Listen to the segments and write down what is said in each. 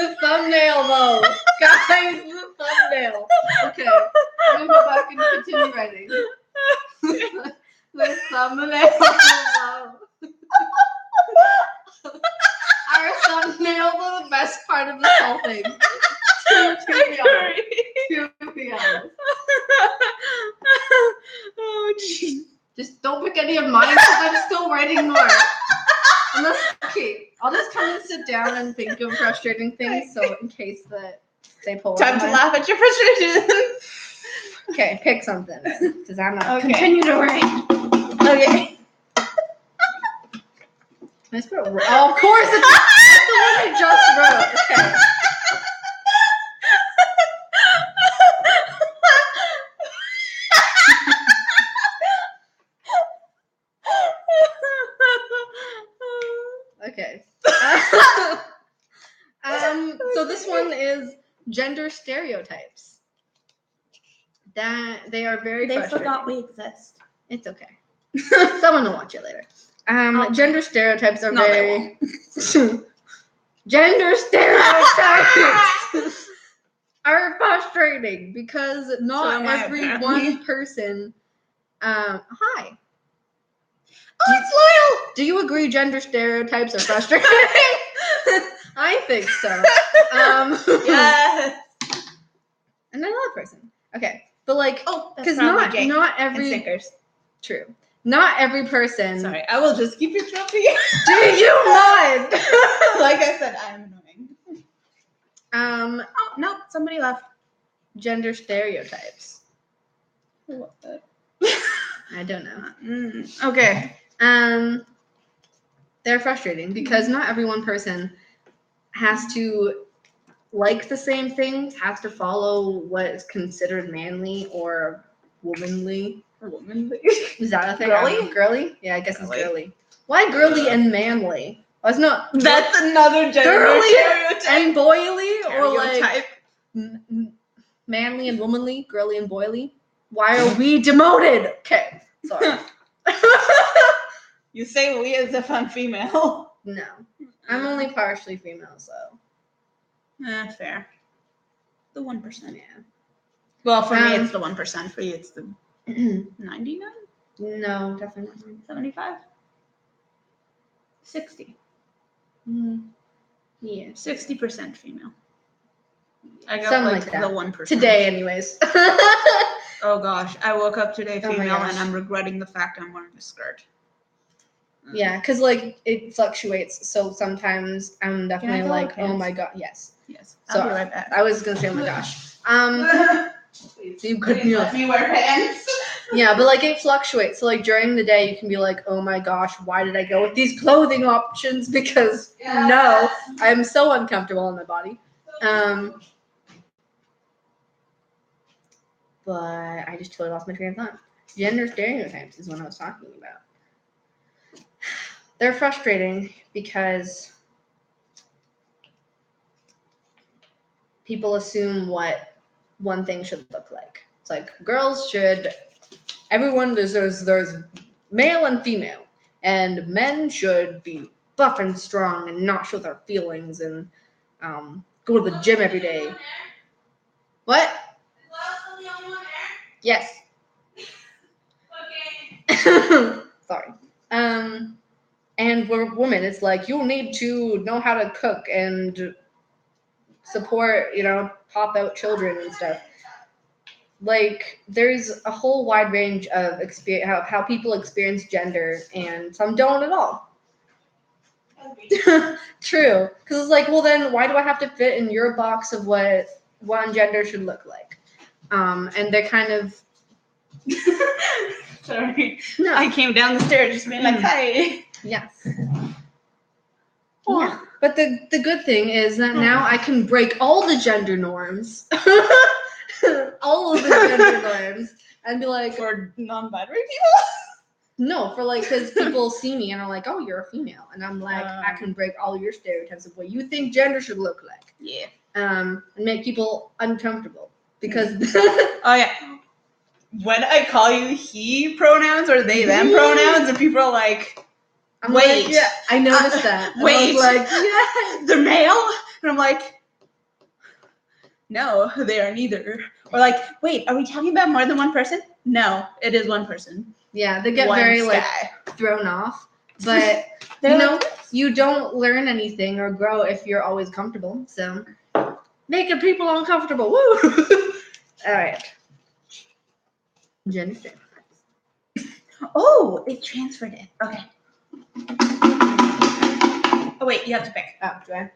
The thumbnail, though. Guys, the thumbnail. Okay, I'm gonna go back and continue writing. The thumbnail, though. Our thumbnail was the best part of this whole thing. To be honest. Oh, jeez. Just don't pick any of mine because I'm still writing more. Okay, I'll just come and sit down and think of frustrating things, so in case that they pull Time to laugh at your frustration. Okay, pick something, because I'm not. Okay. Continue to write. Okay. Let's put oh, of course, it's the one I just wrote. Okay. Okay. So this one is gender stereotypes. That they are very frustrating. forgot we exist. It's okay. Someone will watch it later. Gender stereotypes are very gender stereotypes are frustrating because not every one person. Hi. Oh, it's Loyal! Do you agree gender stereotypes are frustrating? I think so. Yes. Another person. Okay, but like, because not every stickers. True. Not every person. Sorry, I will just keep interrupting you. Do you mind? Like I said, I am annoying. Oh no, somebody left. Gender stereotypes. What the? I don't know. Okay. They're frustrating because not every one person has to like the same things, has to follow what is considered manly or womanly. Is that a thing? Girly? Girly? Yeah, I guess it's girly. Why girly and manly? Oh, it's not. That's another gender girly stereotype. and boily, or like Stereotype. manly and womanly, girly and boily. Why are we demoted? Okay, sorry. You say we as if I'm female. No, I'm only partially female, so. Fair. The 1%. Yeah. Well, for me, it's the 1%. For you, it's the 99? No, definitely not. 75? 60. Yeah. 60% female. I got Something like like that. the 1%. Today, anyways. Oh gosh, I woke up today Oh my female gosh. and I'm regretting the fact I'm wearing a skirt. Yeah, because like it fluctuates. So sometimes I'm definitely like, oh my god, yes. Yes. So I'll be right back. I was gonna say, oh my gosh. Please, So you could let me wear pants. Yeah, but like it fluctuates. So like during the day, you can be like, oh my gosh, why did I go with these clothing options? Because no, I'm so uncomfortable in my body. But I just totally lost my train of thought. Gender stereotypes is what I was talking about. They're frustrating because people assume what one thing should look like. It's like girls should, everyone there's male and female, and men should be buff and strong and not show their feelings and go to the gym every day. What? Yes. Okay. Sorry. And we're women. It's like you'll need to know how to cook and support, pop out children and stuff. Like there's a whole wide range of experience how people experience gender, and some don't at all. True, because it's like, well, then why do I have to fit in your box of what one gender should look like? And they're kind of. Sorry. No. I came down the stairs just being like, hi. Yes. Yeah. But the good thing is that now I can break all the gender norms. All of the gender norms. And be like. For non-binary people? No, for like, because people see me and are like, oh, you're a female. And I'm like, I can break all your stereotypes of what you think gender should look like. Yeah. And make people uncomfortable. Because. Oh, yeah. When I call you he pronouns or they them pronouns, and people are like, I'm wait. Like, yeah, I noticed that. Wait. I was like, yeah. They're male? And I'm like, No, they are neither. Or like, wait, are we talking about more than one person? No, it is one person. Yeah, they get One very sky. like thrown off. But They're you know, like, you don't learn anything or grow if you're always comfortable. So making people uncomfortable. Woo! All right. Jennifer. oh, it transferred it. Okay. Oh wait, you have to pick. Oh, do I?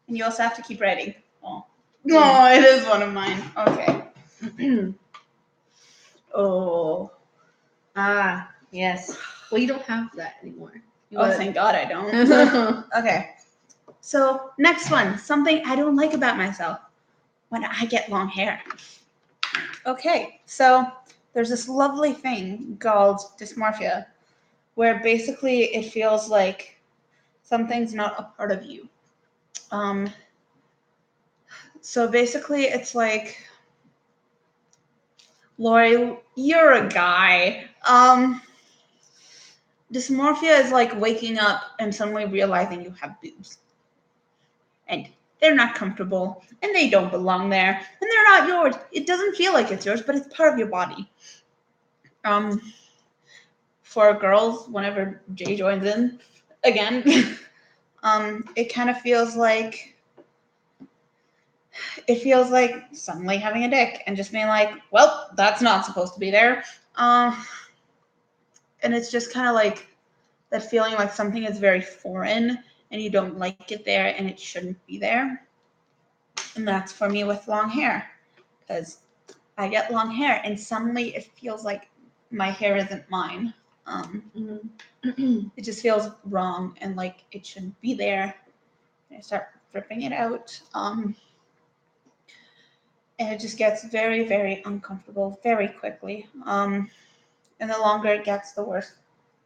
And you also have to keep writing. Oh. Yeah. Oh, it is one of mine. Okay. Oh. Ah, yes. Well, you don't have that anymore. Oh, thank God I don't. Okay. So, next one. Something I don't like about myself. When I get long hair. Okay. So, there's this lovely thing called dysmorphia where basically it feels like something's not a part of you. So basically it's like, Lori, you're a guy. Dysmorphia is like waking up and suddenly realizing you have boobs. And they're not comfortable, and they don't belong there, and they're not yours. It doesn't feel like it's yours, but it's part of your body. For girls, whenever Jay joins in again, it kind of feels like suddenly having a dick and just being like, well, that's not supposed to be there. And it's just kind of like that feeling like something is very foreign and you don't like it there and it shouldn't be there. And that's for me with long hair, because I get long hair and suddenly it feels like my hair isn't mine. It just feels wrong and like it shouldn't be there. And I start ripping it out. And it just gets very, very uncomfortable very quickly. And the longer it gets, the worse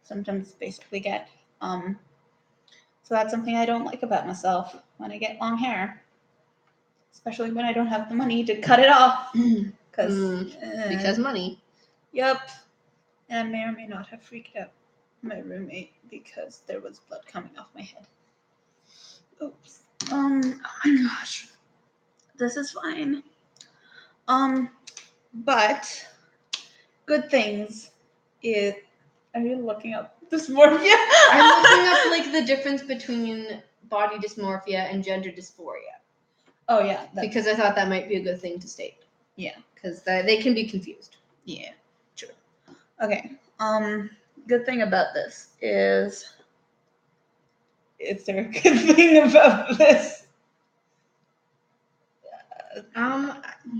symptoms basically get. So that's something I don't like about myself when I get long hair, especially when I don't have the money to cut it off. Because money. Yep. And I may or may not have freaked out my roommate because there was blood coming off my head. Oops. Oh my gosh. This is fine. But good things is. Are you looking up dysmorphia? I'm looking up like the difference between body dysmorphia and gender dysphoria. Oh yeah, because I thought that might be a good thing to state. Yeah, because they can be confused. Yeah, true. Okay. Good thing about this is there a good thing about this?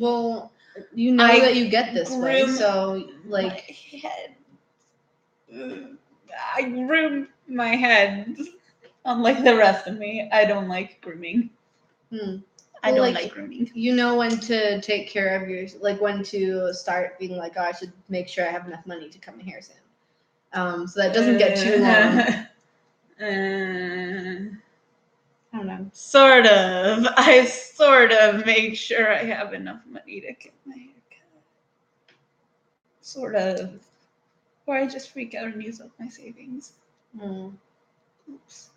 Well, you know that you get this way, so like my head. I groom my head. Unlike the rest of me, I don't like grooming. I don't like grooming. You know when to take care of your, like when to start being like, oh, I should make sure I have enough money to cut my hair soon. So that doesn't get too long. I don't know. Sort of. I sort of make sure I have enough money to get my hair cut. Sort of. Or I just freak out and use up my savings. Oops.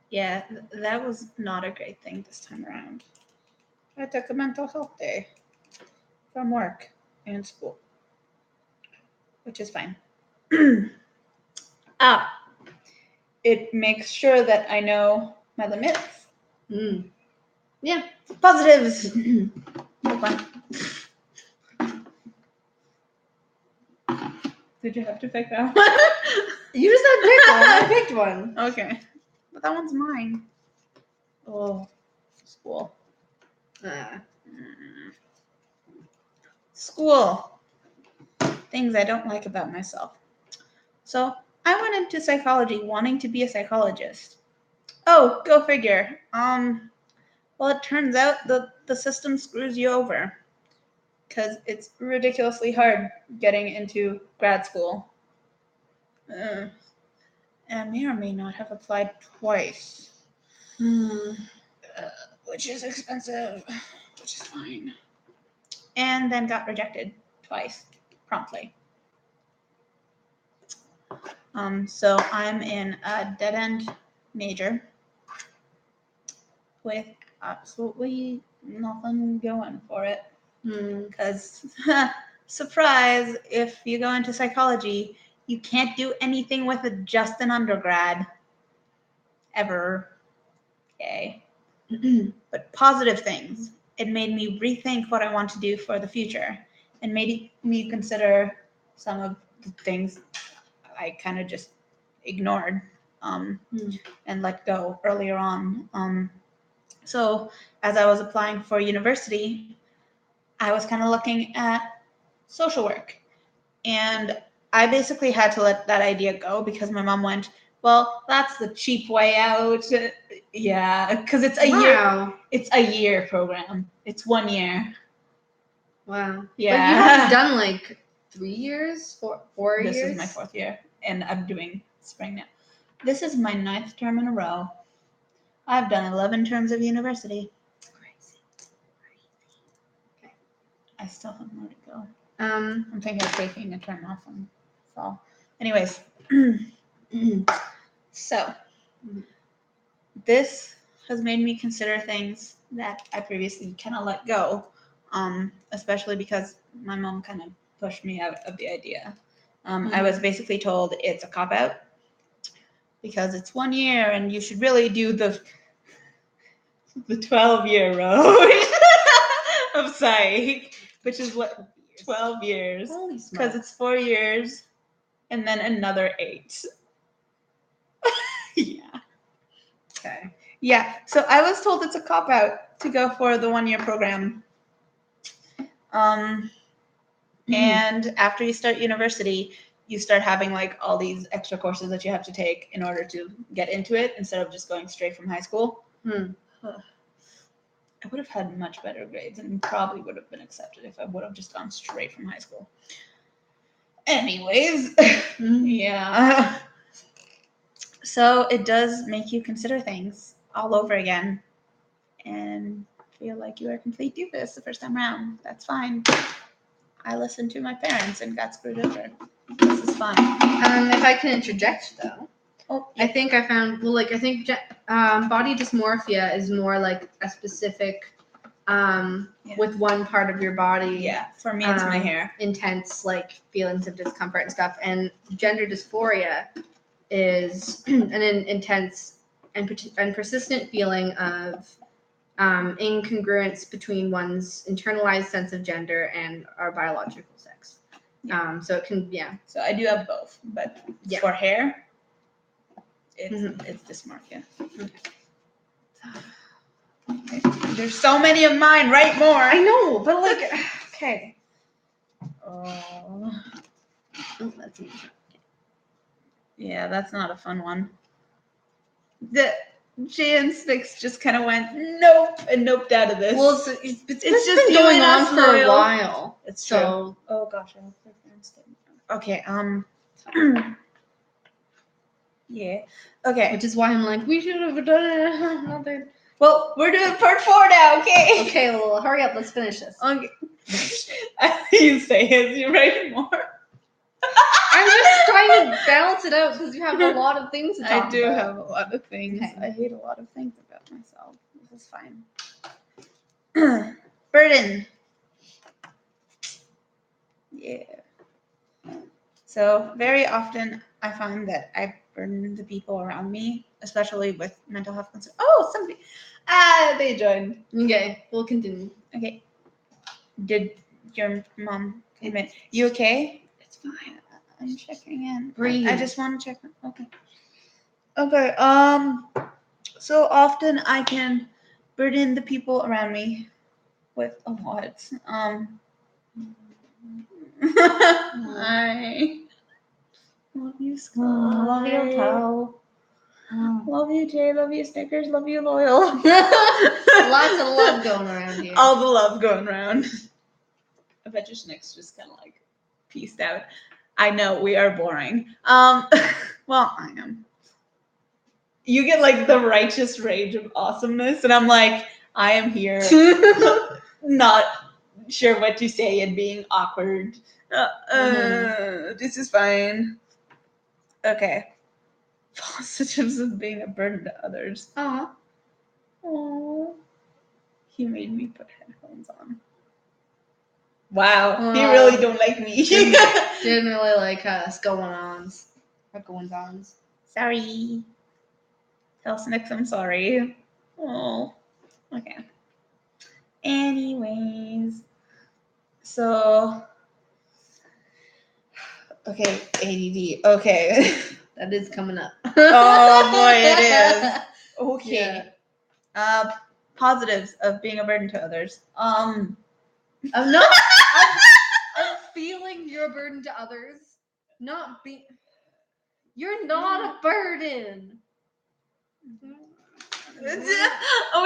Yeah, that was not a great thing this time around. I took a mental health day from work and school, which is fine. It makes sure that I know my limits. Yeah. Positives. Did you have to pick that one? You just said pick one. I picked one. Okay. But that one's mine. Oh, school. School. Things I don't like about myself. So I went into psychology wanting to be a psychologist. Oh, go figure. Well, it turns out the system screws you over because it's ridiculously hard getting into grad school. And I may or may not have applied twice, which is expensive, which is fine. And then got rejected twice, promptly. So I'm in a dead-end major with absolutely nothing going for it. Hmm. Because, surprise, if you go into psychology, you can't do anything with it just an undergrad. Ever. Okay. But positive things. It made me rethink what I want to do for the future and made me consider some of the things I kind of just ignored and let go earlier on. So, as I was applying for university, I was kind of looking at social work. And I basically had to let that idea go because my mom went, well, that's the cheap way out. Yeah, because it's a year. Wow. It's a year program. It's 1 year. Wow. Yeah. But you haven't done like 3 years, four This years? is my 4th year, and I'm doing spring now. This is my 9th term in a row. I've done 11 terms of university. Crazy. Okay. I still have more to go. Um. I'm thinking of taking a term off in fall. Anyways, so this has made me consider things that I previously kind of let go, especially because my mom kind of pushed me out of the idea. I was basically told it's a cop out because it's 1 year and you should really do the 12-year road of psych, which is what 12 years Holy because smokes. it's 4 years and then another 8. Yeah. Okay. Yeah. So I was told it's a cop out to go for the 1 year program. And after you start university, you start having like all these extra courses that you have to take in order to get into it instead of just going straight from high school. I would have had much better grades and probably would have been accepted if I would have just gone straight from high school. Anyways, yeah. So it does make you consider things all over again and feel like you are a complete doofus the first time around. That's fine. I listened to my parents and got screwed over. This is fine. If I can interject though, Yeah. I think I found body dysmorphia is more like a specific with one part of your body. Yeah, for me it's my hair. Intense like feelings of discomfort and stuff, and gender dysphoria is an intense and persistent feeling of incongruence between one's internalized sense of gender and our biological sex. Yeah. So it can, So I do have both, but for hair, it's dysmorphia. Okay. There's so many of mine. Write more. I know, but like, okay. Oh, That's easy. Yeah, that's not a fun one. The Jan Sticks just kind of went nope and noped out of this. Well, it's just been going on for loyal. a while. It's true. So, oh gosh, I hope my parents didn't. Okay. Yeah. Okay. which is why I'm like, we should have done it. Another. Well, we're doing part 4 now. Okay. Okay, well, hurry up. Let's finish this. Okay. You say it. You write more. I'm just trying to balance it out because you have a lot of things to talk about. I do have a lot of things. Okay. I hate a lot of things about myself. This is fine. Burden. Yeah. So very often I find that I burden the people around me, especially with mental health concerns. Oh, somebody. They joined. Okay, we'll continue. Okay. Did your mom come in? You okay? It's fine. I'm checking in. Breathe. I just want to check. Okay. Okay. So often I can burden the people around me with a lot. I love you, Scott. Love you, Tao. Love you, Jay. Love you, Snickers. Love you, Loyal. Lots of love going around here. All the love going around. I bet your Snicks just kind of like pieced out. I know we are boring. Well, I am. You get like the righteous rage of awesomeness, and I'm like, I am here, not sure what to say and being awkward. This is fine. Okay. Positives of being a burden to others. Aw. Aww. He made me put headphones on. Wow, he really don't like me. Didn't really like us going ons. Sorry. Tell Snix I'm sorry. Oh, okay. Anyways, so okay, ADD. Okay. That is coming up. Oh boy, it is. Okay. Yeah. Positives of being a burden to others. I'm feeling your burden to others. You're not a burden. We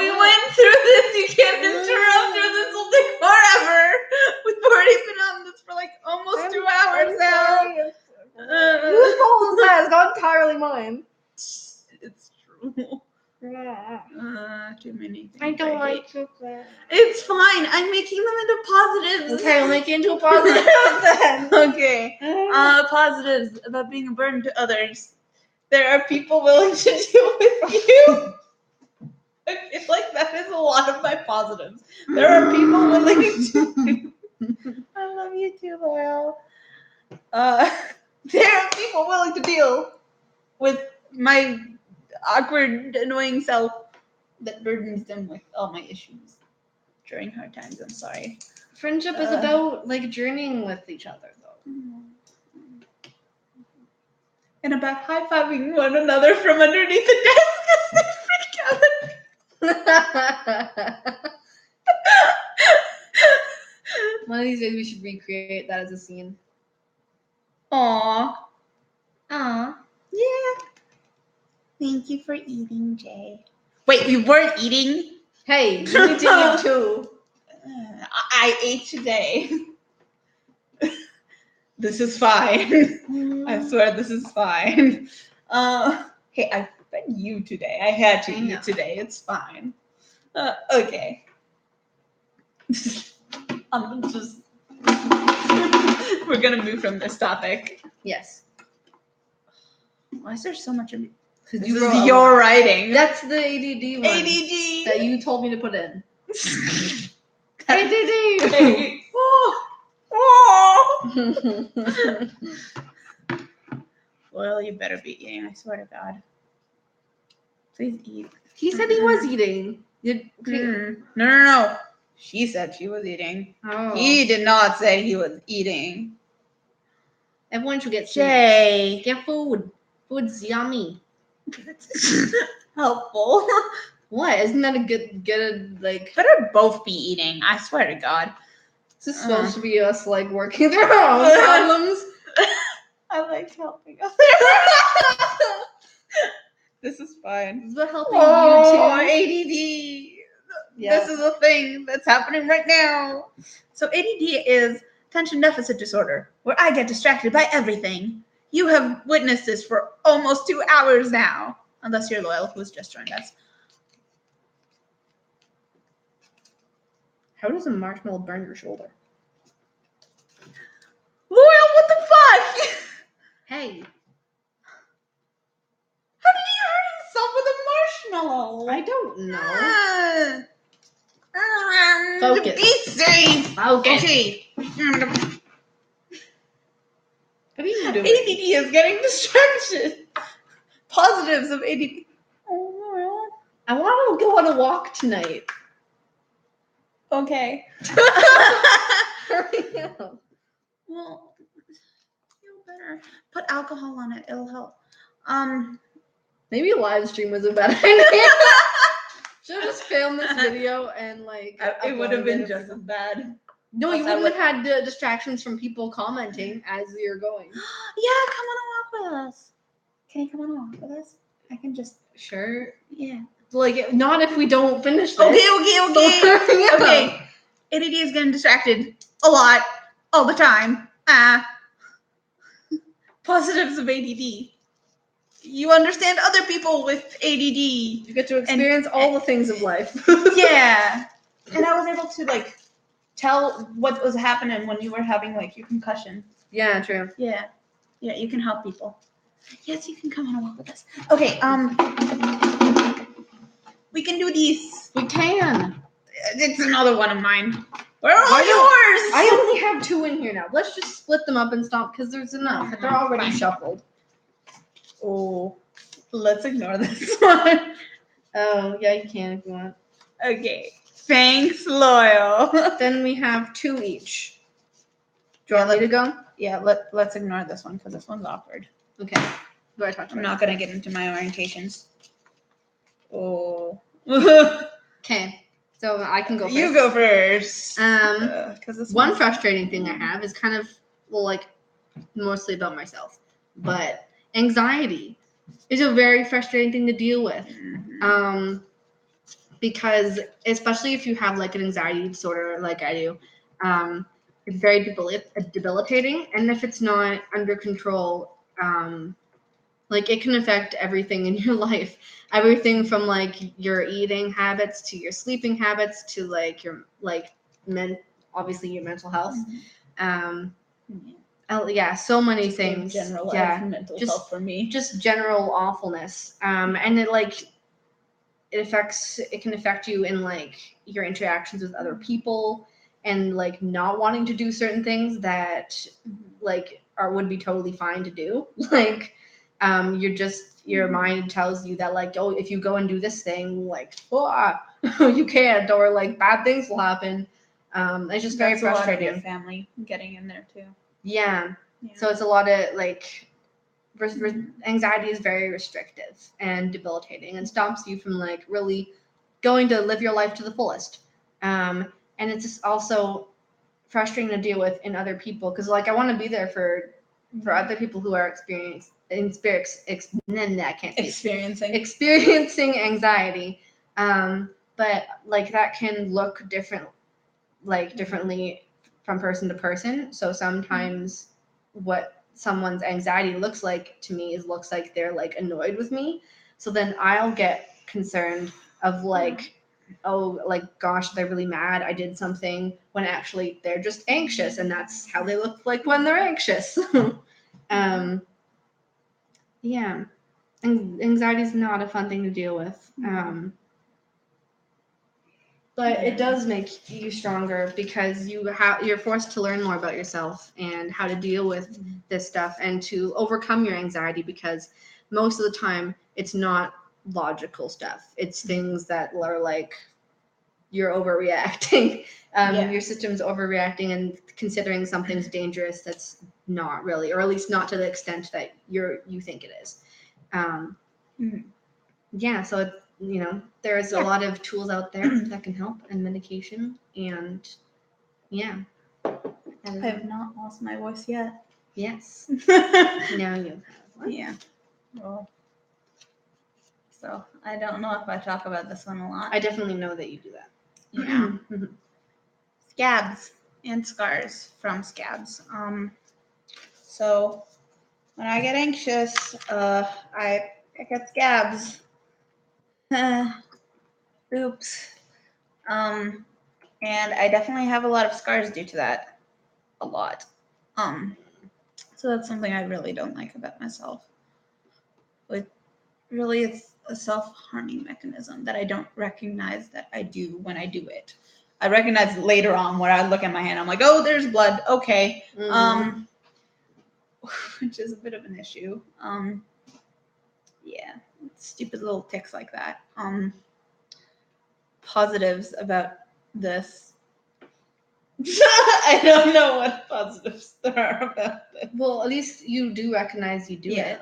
went through this. You can't interrupt or this will take forever. We've already been on this for like almost 2 hours now. Whose fault is that? It's not entirely mine. It's true. Too many things. I don't like chocolate. It's fine. I'm making them into positives. Okay, we'll make it into a positive then. Okay. Positives about being a burden to others. There are people willing to deal with you. I feel like that is a lot of my positives. There are people willing to. I love you too, Loyal. There are people willing to deal with my awkward, annoying self that burdens them with all my issues during hard times. I'm sorry. Friendship is about like journeying with each other, though. And about high-fiving one another from underneath the desk. One of these days we should recreate that as a scene. Aww. Aww. Yeah. Thank you for eating, Jay. Wait, we weren't eating? Hey, you need to eat too. I ate today. This is fine. I swear this is fine. Hey, I fed you today. I had to eat today. It's fine. Okay. I'm just. We're gonna move from this topic. Yes. Why is there so much of it? Because This is your writing. That's the ADD one. ADD. That you told me to put in. ADD. Hey. Well, you better be eating. I swear to God. Please eat. He said he was eating. No. She said she was eating. Oh. He did not say he was eating. Everyone should get Jay. Get food. Food's yummy. Helpful. What? Isn't that a good like? Better both be eating. I swear to God. This is supposed to be us like working through our own problems. I like helping others. This is fine. This is about helping you too. ADD. Yeah. This is a thing that's happening right now. So ADD is attention deficit disorder, where I get distracted by everything. You have witnessed this for almost 2 hours now, unless you're Loyal, who's just joined us. How does a marshmallow burn your shoulder? Loyal, what the fuck? Hey. How did he hurt himself with a marshmallow? I don't know. Focus. Be safe. Focus. Okay. What are you doing? ADD is getting distracted. Positives of ADD. Oh, I want to go on a walk tonight. okay. Hurry up. Well, feel better. Put alcohol on it. It'll help. Maybe a live stream was a bad idea. Should have just filmed this video and like. It would have been just as bad. No, you wouldn't have had the distractions from people commenting as you're going. Yeah, come on a walk with us. Can you come on a walk with us? I can just. Sure. Yeah. Like, not if we don't finish this. Okay. Okay. ADD is getting distracted a lot, all the time. Positives of ADD. You understand other people with ADD. You get to experience all the things of life. Yeah. And I was able to, like, tell what was happening when you were having, like, your concussion. Yeah, true. Yeah. Yeah, you can help people. Yes, you can come on a walk with us. Okay, we can do these. We can. It's another one of mine. Where are all Why yours? I only have 2 in here now. Let's just split them up and stop because there's enough. They're already Fine. shuffled. Oh, let's ignore this one. Oh, yeah, you can if you want. Okay. Thanks, Loyal. Then we have 2 each. Do you Yeah, want me to go? Yeah, let's ignore this one because this one's awkward. Okay. Do I talk to I'm you? not gonna get into my orientations. Oh. Okay. So I can go first. You go first. Um, Because One frustrating thing I have is kind of, well, like, mostly about myself. But anxiety is a very frustrating thing to deal with. Because especially if you have like an anxiety disorder like I do, it's very debilitating. And if it's not under control, like it can affect everything in your life, everything from like your eating habits to your sleeping habits to like your obviously your mental health. Yeah, so many just things. Generalized mental health for me. Just general awfulness. And it can affect you in like your interactions with other people and like not wanting to do certain things that like would be totally fine to do. Like your mind tells you that like, oh, if you go and do this thing, like you can't, or like bad things will happen. It's just very frustrating. A lot of your family getting in there too. Yeah. So it's a lot of like anxiety is very restrictive and debilitating and stops you from like really going to live your life to the fullest. And it's just also frustrating to deal with in other people because like I want to be there for other people who are experiencing anxiety. But like that can look differently from person to person. So sometimes what someone's anxiety looks like to me looks like they're like annoyed with me. So then I'll get concerned of like, oh, like gosh, they're really mad I did something, when actually they're just anxious and that's how they look like when they're anxious. Yeah. Anxiety is not a fun thing to deal with. But it does make you stronger because you're forced to learn more about yourself and how to deal with this stuff and to overcome your anxiety, because most of the time it's not logical stuff. It's things that are like you're overreacting. Your system's overreacting and considering something's dangerous that's not really, or at least not to the extent that you think it is. Yeah, so there's a lot of tools out there that can help, and medication, and yeah. I have not lost my voice yet. Yes. Now you have one. Yeah. Well, so I don't know if I talk about this one a lot. I definitely know that you do that. Yeah. Scabs and scars from scabs. So when I get anxious, I get scabs. Oops. And I definitely have a lot of scars due to that. A lot. So that's something I really don't like about myself. But really, it's a self-harming mechanism that I don't recognize that I do when I do it. I recognize it later on when I look at my hand. I'm like, oh, there's blood. Okay. Which is a bit of an issue. Yeah, stupid little ticks like that. Positives about this. I don't know what positives there are about this. Well, at least you do recognize you do it.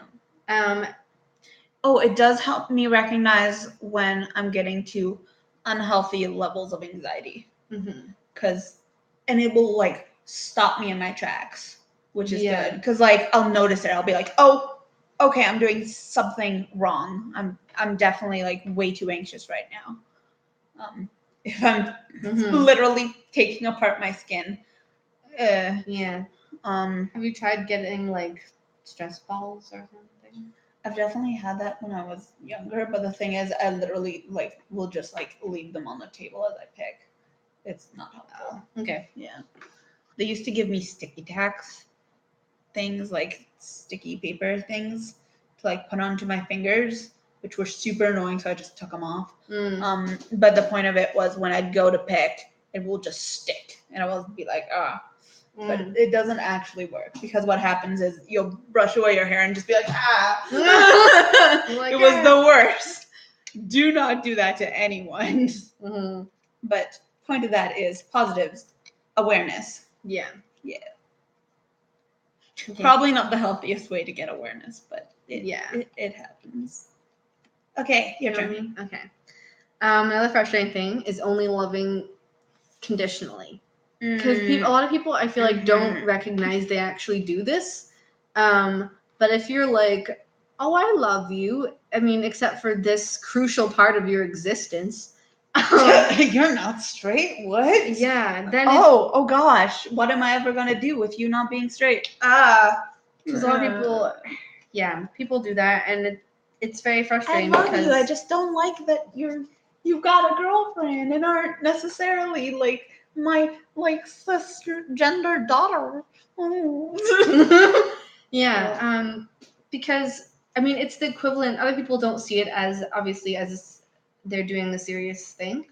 Oh, it does help me recognize when I'm getting to unhealthy levels of anxiety. And it will like stop me in my tracks, which is good. Because like I'll notice it. I'll be like, oh, okay, I'm doing something wrong. I'm definitely like way too anxious right now. If I'm literally taking apart my skin. Yeah. Have you tried getting like stress balls or something? I've definitely had that when I was younger, but the thing is, I literally like will just like leave them on the table as I pick. It's not helpful. Okay. Yeah. They used to give me sticky tacks things, like sticky paper things to like put onto my fingers, which were super annoying, so I just took them off. Mm. But the point of it was when I'd go to pick, it will just stick, and I will be like, But it doesn't actually work, because what happens is you'll brush away your hair and just be like, Like, it was the worst. Do not do that to anyone. Mm-hmm. But point of that is positives, awareness. Yeah. Yeah. Okay. Probably not the healthiest way to get awareness, but Yeah. it happens. Okay, your turn. Me? Okay. Another frustrating thing is only loving conditionally. Because a lot of people, I feel like, don't recognize they actually do this. But if you're like, oh, I love you, I mean, except for this crucial part of your existence. You're not straight? What? Yeah. Then oh gosh, what am I ever gonna do with you not being straight? because a lot of people, yeah, people do that, and it's very I frustrating. love because you. I just don't like that you've got a girlfriend and aren't necessarily like my like sister gender daughter. Yeah. Because I mean, it's the equivalent. Other people don't see it as obviously as they're doing the serious thing.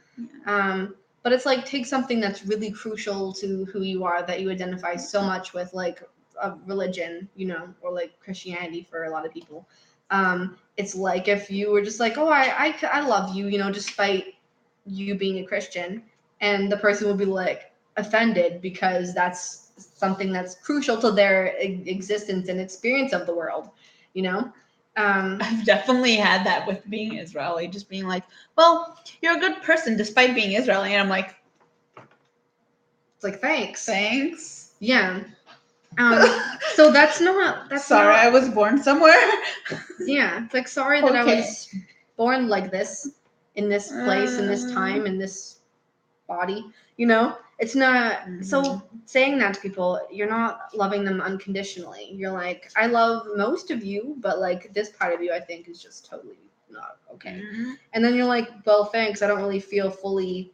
But it's like, take something that's really crucial to who you are, that you identify so much with, like a religion, or like Christianity for a lot of people. It's like if you were just like, oh, I love you, despite you being a Christian, and the person will be like offended because that's something that's crucial to their existence and experience of the world, I've definitely had that with being Israeli, just being like, well, you're a good person despite being Israeli. And I'm like, it's like, thanks. Yeah. So that's sorry, I was born somewhere. Yeah, it's like, sorry that I was born like this, in this place, in this time, in this body. It's not. So saying that to people, you're not loving them unconditionally. You're like, I love most of you, but like this part of you, I think, is just totally not okay. And then you're like, well, thanks. I don't really feel fully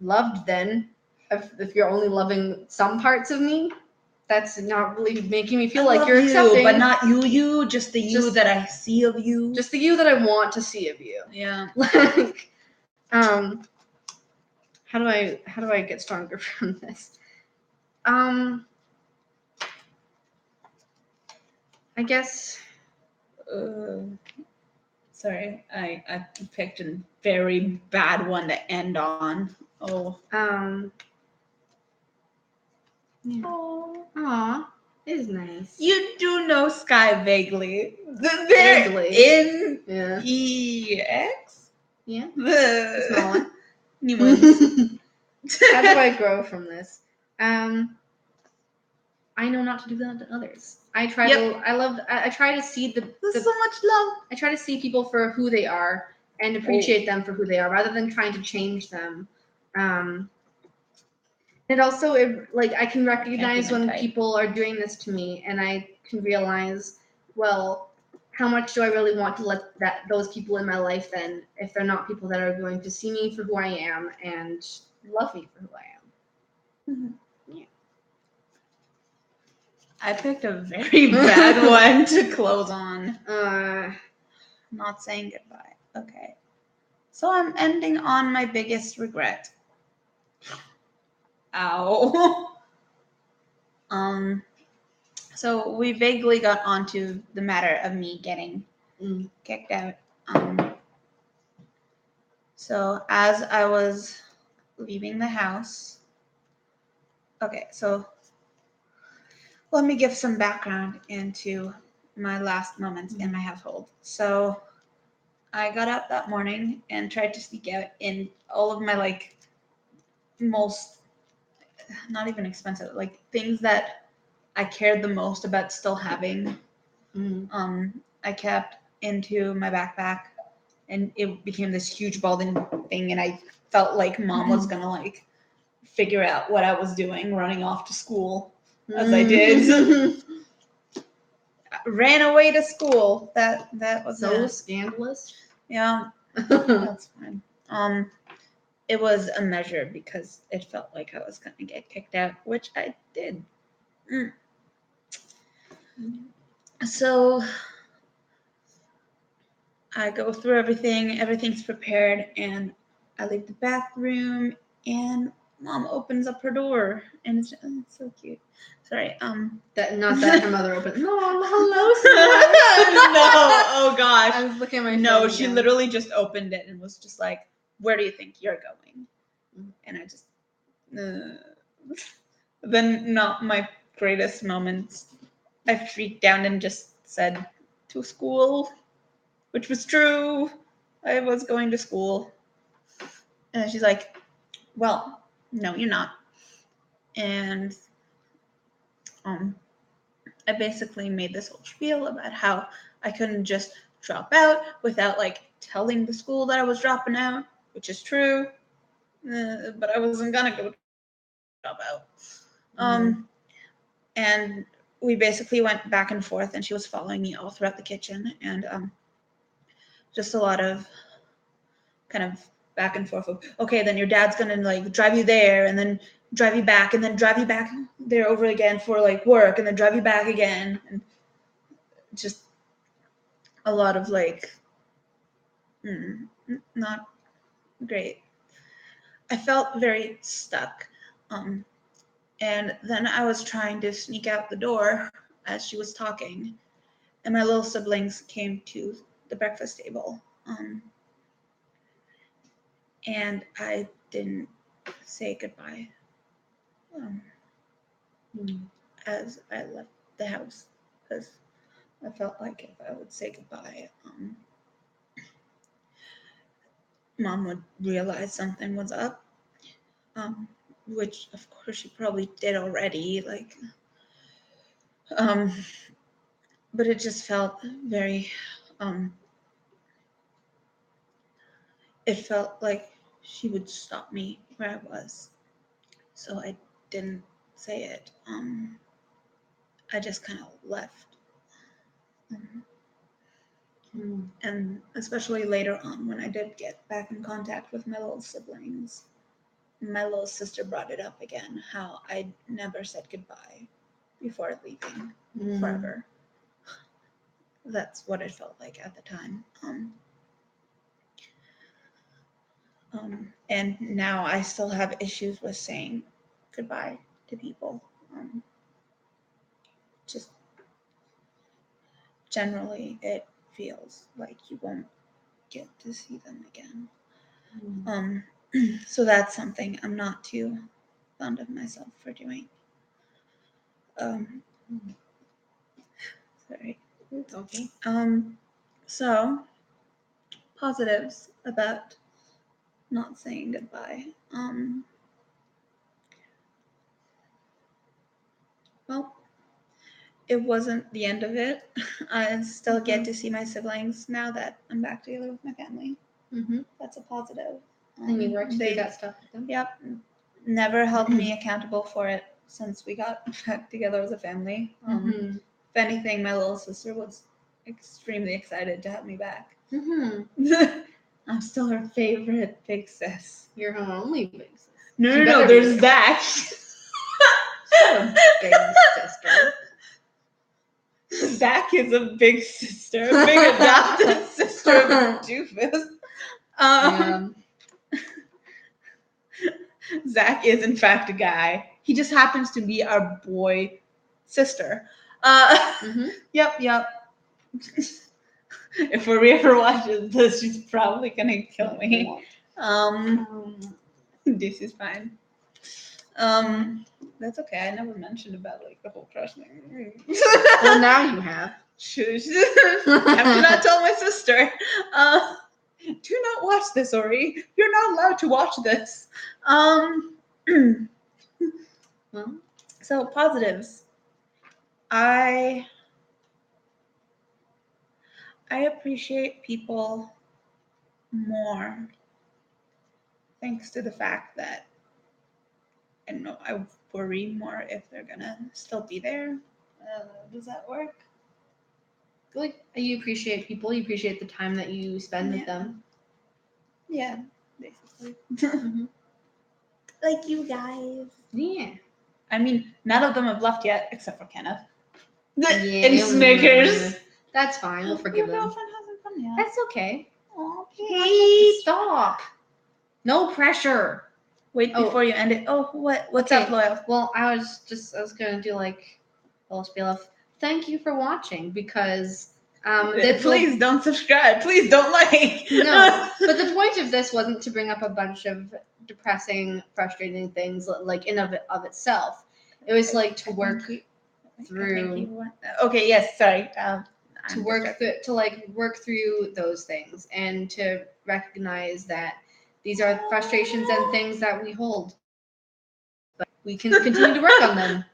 loved then. If you're only loving some parts of me, that's not really making me feel like you're accepting. But not you, just the you that I see of you. Just the you that I want to see of you. Yeah. Like, how do I get stronger from this? I guess. Sorry, I picked a very bad one to end on. Oh. Yeah. Aw, it is nice. You do know Sky vaguely. Vaguely. In EX? Yeah. The small one. New ones. How do I grow from this? I know not to do that to others. I try to see There's so much love. I try to see people for who they are and appreciate them for who they are, rather than trying to change them. And also, I can recognize when people are doing this to me, and I can realize, well, how much do I really want to let those people in my life then, if they're not people that are going to see me for who I am and love me for who I am. Mm-hmm. Yeah. I picked a very bad one to close on. Not saying goodbye. Okay. So I'm ending on my biggest regret. Ow. So we vaguely got onto the matter of me getting kicked out. So as I was leaving the house, okay, so let me give some background into my last moments in my household. So I got up that morning and tried to sneak out in all of my most, not even expensive, things that I cared the most about still having. I kept into my backpack, and it became this huge balding thing, and I felt like mom was gonna figure out what I was doing, running off to school as I did. Ran away to school. That was so scandalous. Yeah, that's fine. It was a measure because it felt like I was gonna get kicked out, which I did. So I go through everything. Everything's prepared, and I leave the bathroom, and Mom opens up her door, and it's so cute. Sorry. That not that her mother opened. No, hello, No. Oh gosh. I was looking at my No, phone she again. literally just opened it and was just like, "Where do you think you're going?" And I just. Then not my greatest moments. I freaked out and just said to school, which was true. I was going to school. And she's like, well, no, you're not. And I basically made this whole spiel about how I couldn't just drop out without like telling the school that I was dropping out, which is true. But I wasn't gonna go drop out. And we basically went back and forth, and she was following me all throughout the kitchen, and just a lot of kind of back and forth of, okay, then your dad's gonna like drive you there, and then drive you back, and then drive you back there over again for like work, and then drive you back again, and just a lot of like not great. I felt very stuck. And then I was trying to sneak out the door as she was talking, and my little siblings came to the breakfast table. And I didn't say goodbye as I left the house, because I felt like if I would say goodbye, Mom would realize something was up, which of course she probably did already. Like, but it just felt very. It felt like she would stop me where I was, so I didn't say it. I just kind of left. And especially later on, when I did get back in contact with my little siblings, my little sister brought it up again, how I never said goodbye before leaving forever. That's what it felt like at the time. And now I still have issues with saying goodbye to people. Just generally, it feels like you won't get to see them again. So that's something I'm not too fond of myself for doing. Sorry. It's okay. So positives about not saying goodbye. Well, it wasn't the end of it. I still get to see my siblings now that I'm back together with my family. That's a positive. And you worked through that stuff with them? Yep. Never held me accountable for it since we got back together as a family. If anything, my little sister was extremely excited to have me back. I'm still her favorite big sis. You're her only big sis. No, there's Zach. A big sister. Zach is a big sister, a big adopted sister of a doofus. Zach is in fact a guy. He just happens to be our boy sister. Yep. If Maria ever watches this, she's probably gonna kill me. This is fine. That's okay. I never mentioned about like the whole crush thing. Well, now you have. Shush. After not tell my sister. Do not watch this, Ori. You're not allowed to watch this. So positives. I appreciate people more thanks to the fact that I don't know, I worry more if they're gonna still be there. Does that work? Like, you appreciate people, you appreciate the time that you spend with them. Yeah, basically. Like you guys. Yeah. I mean, none of them have left yet, except for Kenneth. Yeah, And Snickers. That's fine. We'll forgive them. Your girlfriend hasn't come Yeah. That's okay. Okay. Stop. No pressure. Wait Oh. before you end it. Oh, what's Okay. up, Loyal? Well, I was gonna do like a little spiel of thank you for watching because this will- Please don't subscribe. Please don't like. no, but the point of this wasn't to bring up a bunch of depressing, frustrating things like in of itself. It was like to work through Okay. Yes. Sorry. to work through those things and to recognize that these are frustrations and things that we hold, but we can continue to work on them.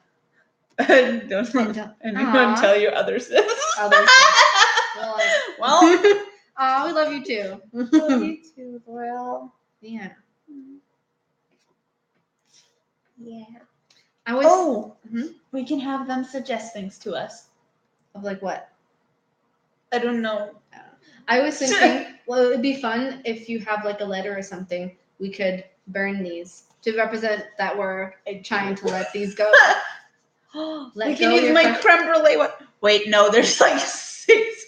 Don't let anyone tell you other stuff. Other stuff. Well, we love you too. love you too, Loyal. Yeah. Yeah. I was. Oh, Mhm. we can have them suggest things to us. Of like what? I don't know. I was thinking, well, it would be fun if you have like a letter or something. We could burn these to represent that we're trying to let these go. We can use my creme brulee one. Wait, no, there's like 6.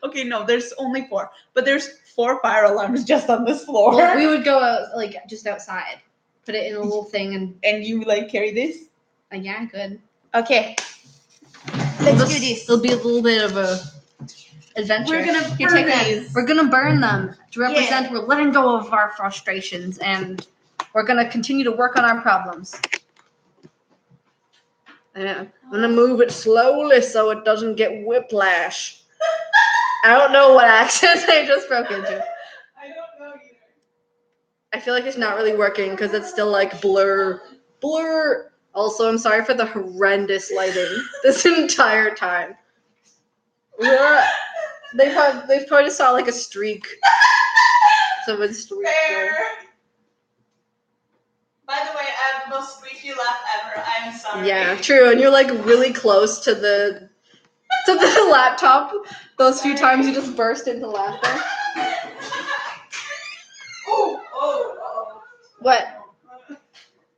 Okay, no, there's only 4. But there's 4 fire alarms just on this floor. Well, we would go out, like just outside, put it in a little thing, and you like carry this? Yeah, good. Okay. Let's do this. It'll be a little bit of a adventure. We're gonna burn these. We're gonna burn them to represent we're letting go of our frustrations and we're gonna continue to work on our problems. I'm gonna move it slowly so it doesn't get whiplash. I don't know what accent I just broke into. I don't know either. I feel like it's not really working because it's still like blur. Also, I'm sorry for the horrendous lighting this entire time. They probably just saw like a streak. Someone streaked there. By the way, I have the most squeaky laugh ever. I'm sorry. Yeah, true. And you're like really close to the laptop. Those few times you just burst into laughter. Oh. What?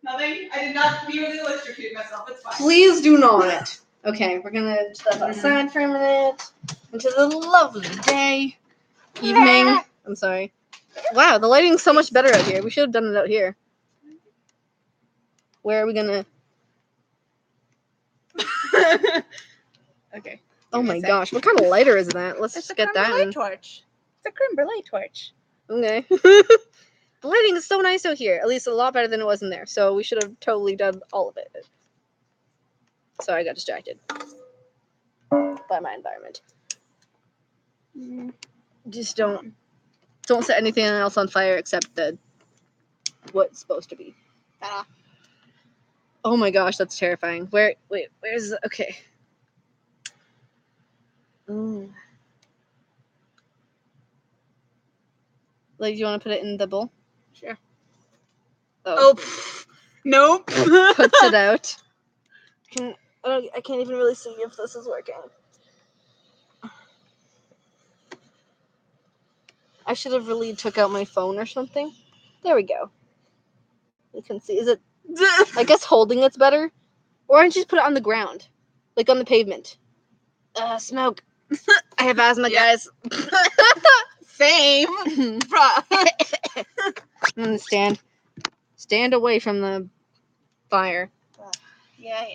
Nothing. I did not merely electrocute myself. It's fine. Please do not. Okay, we're gonna step outside for a minute into the lovely day, evening. I'm sorry. Wow, the lighting's so much better out here. We should have done it out here. Where are we gonna? Okay. Oh my gosh, what kind of lighter is that? Let's just get that. Torch. It's a creme brulee torch. Okay. The lighting is so nice out here. At least a lot better than it was in there. So we should have totally done all of it. So I got distracted by my environment. Just don't set anything else on fire except what's supposed to be. Oh my gosh, that's terrifying. Where's okay. Ooh. Like, do you want to put it in the bowl? Sure. Oh, Nope. puts it out. I can't even really see if this is working. I should have really took out my phone or something. There we go. You can see. Is it? I guess holding it's better. Or I just put it on the ground, like on the pavement. Smoke. I have asthma, guys. Same. I'm gonna stand away from the fire. Yeah.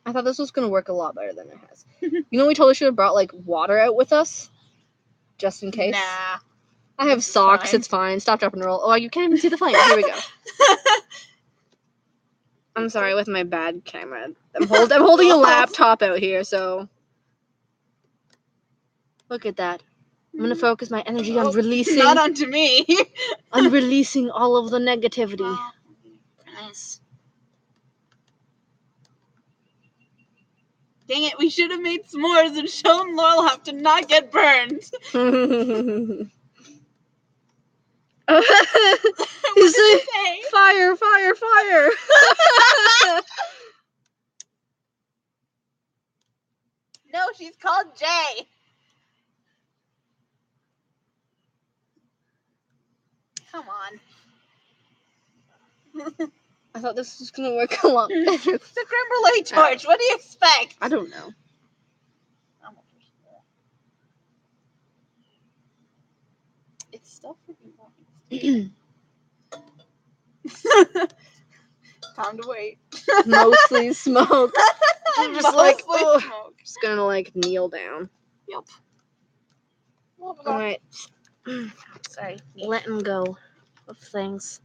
I thought this was gonna work a lot better than it has. You know, we totally should have brought like water out with us, just in case. Nah. I have socks. Fine. It's fine. Stop, drop, and roll. Oh, you can't even see the flame. Here we go. I'm sorry with my bad camera. I'm holding a laptop out here, so look at that. I'm gonna focus my energy on releasing. Not onto me. On releasing all of the negativity. Nice. Dang it, we should have made s'mores and shown Laurel how to not get burned. You say fire. No, she's called Jay. Come on. I thought this was gonna work a lot better. It's a creme brulee torch. What do you expect? I don't know. It's still freaking warm. Time to wait. Mostly smoke. I'm just like, Mostly oh, smoke. just gonna like kneel down. Yep. All right, Sorry. letting go of things.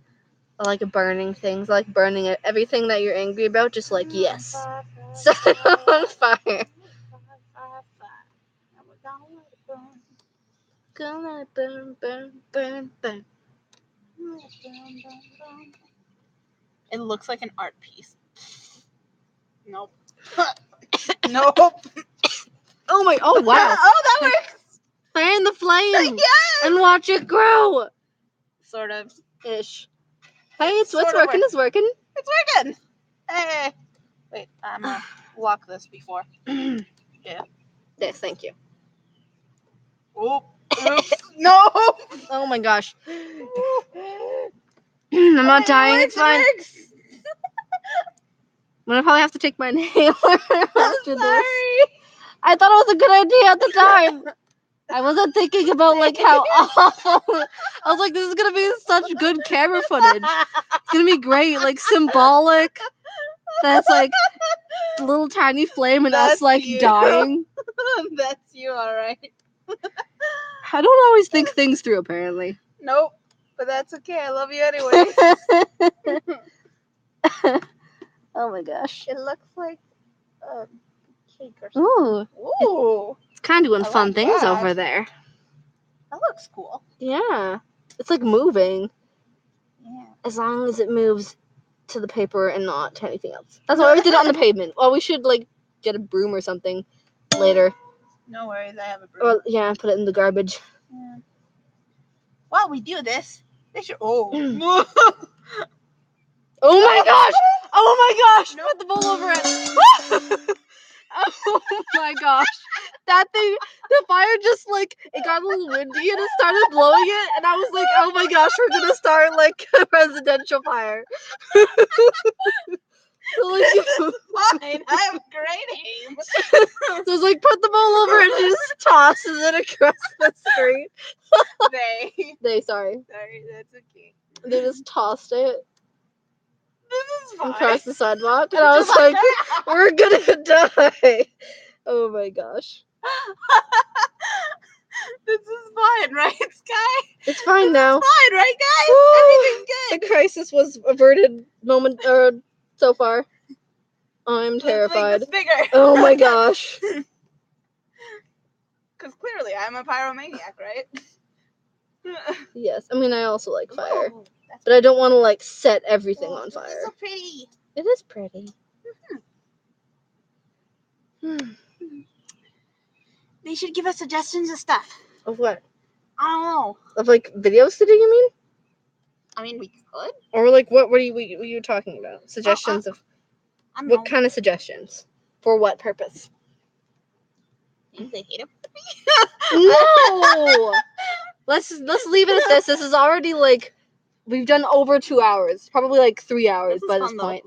I like burning things. I like burning it. Everything that you're angry about, just like yes, set it on fire. Gonna burn, burn, burn, burn. It looks like an art piece. Nope. Nope. Oh my! Oh wow! Oh, that works. Fan the flame Yes. and watch it grow. Sort of. Ish. Hey, it's Sorta working. works. It's working. It's working. Hey. Wait, I'm gonna lock this before. Yeah. Yes, thank you. Oop. Oops. No. Oh my gosh. I'm not dying. It's fine. Works. I'm gonna probably have to take my inhaler after I'm this. sorry. I thought it was a good idea at the time. I wasn't thinking about like how awful. I was like, this is gonna be such good camera footage. It's gonna be great, like symbolic. That's like the little tiny flame and us That's like you. dying. That's you, all right. I don't always think things through, apparently. Nope. But that's okay. I love you anyway. Oh my gosh. It looks like cake or something. Ooh, Ooh. it's kind of doing I fun like things that. over there. That looks cool. Yeah, it's like moving Yeah. as long as it moves to the paper and not to anything else. That's why we did it on the pavement. Well, we should like get a broom or something later. No worries. I have a broom. Or yeah, put it in the garbage. Yeah. While we do this, they should. Oh. Oh my gosh! Oh my gosh! No. Put the bowl over it. Oh my gosh! That thing, the fire just like it got a little windy and it started blowing it, and I was like, oh my gosh, we're gonna start like a residential fire. So like, Fine. I have great aim. so it's like put the bowl over it and just tosses it across the street. Sorry, Sorry, that's okay. they just tossed it This is fine. across the sidewalk, and I was like, we're gonna die. Oh my gosh. This is fine, right, Sky? It's fine now. Fine, right, guys? Woo! Everything's The good. crisis was averted moment so far. I'm terrified. Let's make this bigger. Oh my gosh. Because clearly I'm a pyromaniac, right? Yes, I mean I also like fire, Ooh, that's but I don't want to like set everything on This is fire. so pretty. It is pretty. They should give us suggestions of stuff. Of what? I don't know. Of like videos to do? You mean? I mean, we could. Or like what? What are you talking about? Suggestions of I don't what know. kind of suggestions? For what purpose? Things they hate it. No. Let's leave it at this. This is already like we've done over 2 hours, probably like 3 hours This is by fun, this though. point.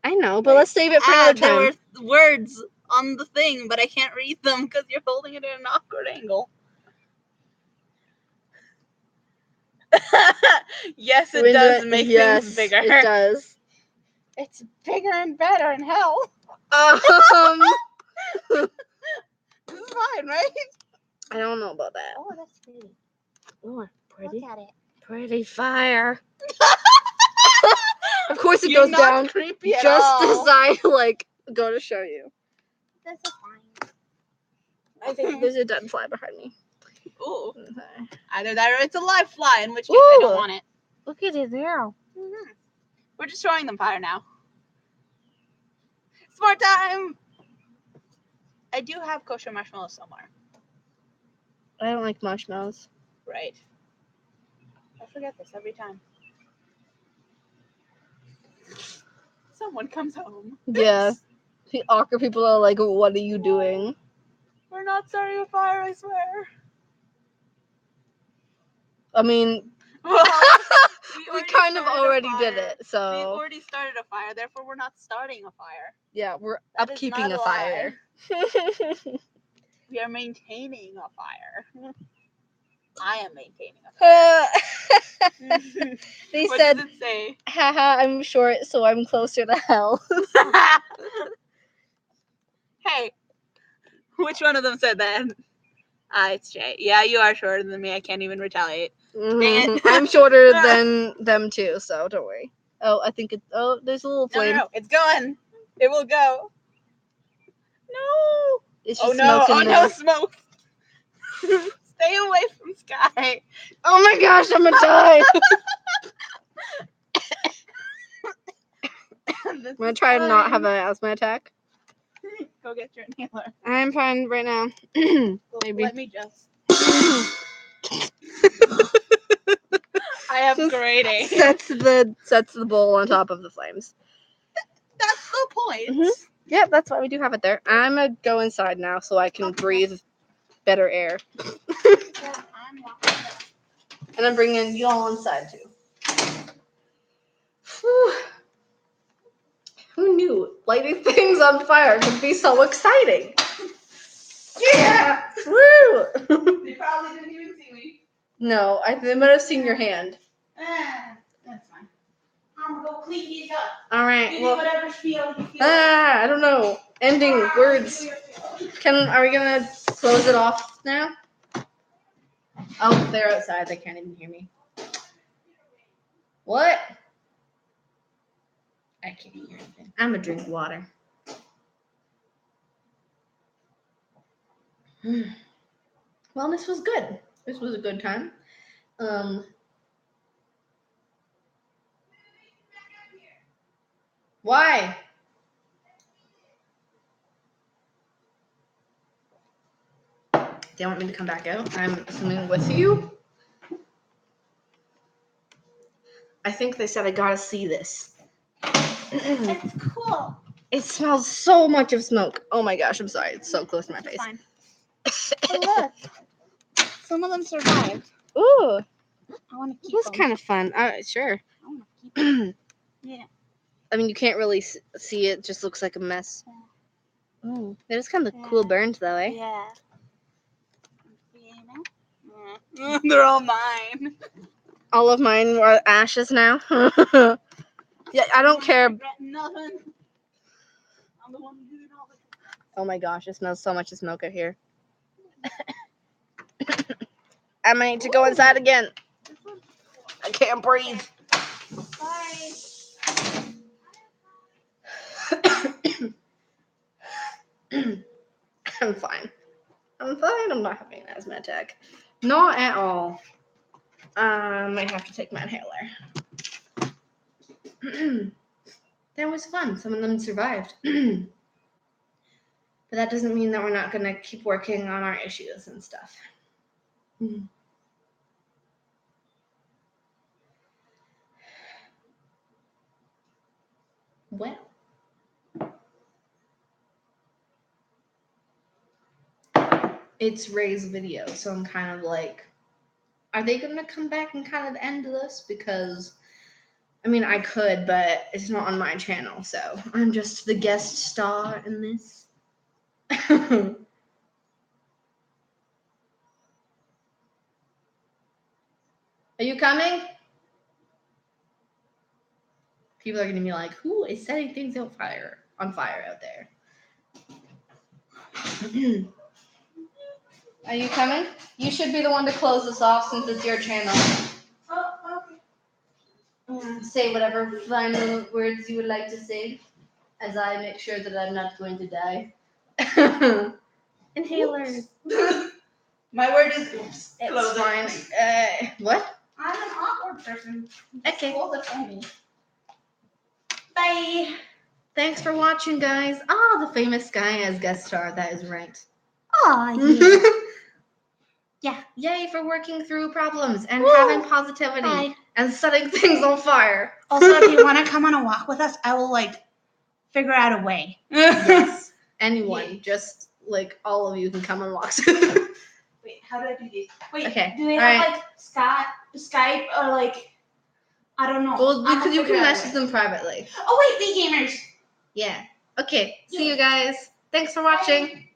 I know, but let's save it for another There time. were words on the thing, but I can't read them because you're holding it at an awkward angle. Yes, it does make things bigger. It does. It's bigger and better in hell. This is fine, right? I don't know about that. Oh, that's pretty. Oh, pretty. Look at it. Pretty fire. Of course it You're goes not down creepy at just all. as I like go to show you. This is fine. I think there's a dead fly behind me. Ooh. Okay. Either that or it's a live fly, in which case I don't Ooh. want it. Look at it there. Mm-hmm. We're just showing them fire now. Smart time! I do have kosher marshmallows somewhere. I don't like marshmallows. Right. I forget this every time. Someone comes home. Yeah. The awkward people are like, what are you doing? We're not starting a fire, I swear. I mean, We kind of started a already did fire. it, We so already started a fire, therefore we're not starting a fire. yeah, we're That is upkeeping not a a fire. We are maintaining a fire. I am maintaining a fire. They What said, does it say? haha, I'm short, so I'm closer to hell. Hey, which one of them said that? It's Jay. Yeah, you are shorter than me. I can't even retaliate. Dang it. I'm shorter than them too, so don't worry. Oh, I think there's a little flame. No, it's going. It will go. No. It's Oh just no! smoke in Oh there. no! Smoke. Stay away from Sky. Oh my gosh, I'm gonna die. I'm gonna try to not have an asthma attack. Go get your inhaler. I'm fine right now. Maybe. Let me just. I have Just great aim. sets the bowl on top of the flames. That's the point. Mhm. Yep, that's why we do have it there. I'm gonna go inside now so I can breathe better air. And I'm bringing you all inside too. Whew. Who knew lighting things on fire could be so exciting? Yeah! Woo! They probably didn't even see me. No, they might have seen your hand. That's fine. I'm gonna go clean these up. All right. Give Well, me whatever spiel you feel. I don't know. Ending words. Are we gonna close it off now? Oh, they're outside. They can't even hear me. What? I can't hear anything. I'm gonna drink water. Well, this was good. This was a good time. Why? They want me to come back out? I'm assuming with you? I think they said I gotta see this. It's cool. It smells so much of smoke. Oh my gosh, I'm sorry. It's so close to my face. Fine. Oh, look. Some of them survived. Ooh, I want to keep that's them. kind of fun. Sure. I want to keep them. Yeah. I mean, you can't really see it. It just looks like a mess. Oh, it is kind of cool burns, though, eh? Yeah. They're all mine. All of mine are ashes now. Yeah, I don't care. Nothing. I'm the one doing all the. Oh my gosh, it smells so much of smoke out here. I might need to go inside again. I can't breathe. Bye. I'm fine. I'm not having an asthma attack. Not at all. I might have to take my inhaler. That was fun. Some of them survived. But that doesn't mean that we're not going to keep working on our issues and stuff. Well. It's Ray's video, so I'm kind of like, are they going to come back and kind of end this? Because, I mean, I could, but it's not on my channel, so I'm just the guest star in this. Are you coming? People are going to be like, who is setting things on fire out there? Are you coming? You should be the one to close this off since it's your channel. Oh, okay. Say whatever final words you would like to say as I make sure that I'm not going to die. Inhalers. My word is oops. It's fine. What? I'm an awkward person. Okay. Hold it for me. Bye. Thanks for watching, guys. Oh, the famous guy as guest star. That is right. Oh, yeah. Yay for working through problems and Woo. having positivity Bye. and setting things on fire. Also, if you want to come on a walk with us, I will figure out a way. Yes. Anyone, just all of you can come and walk. Wait, how do I do these? Wait, Okay. do they All have Skype or I don't know. Well, I'ma you figure can out a message way. them privately. Oh wait, the gamers. Yeah. Okay. See you guys. Thanks for watching.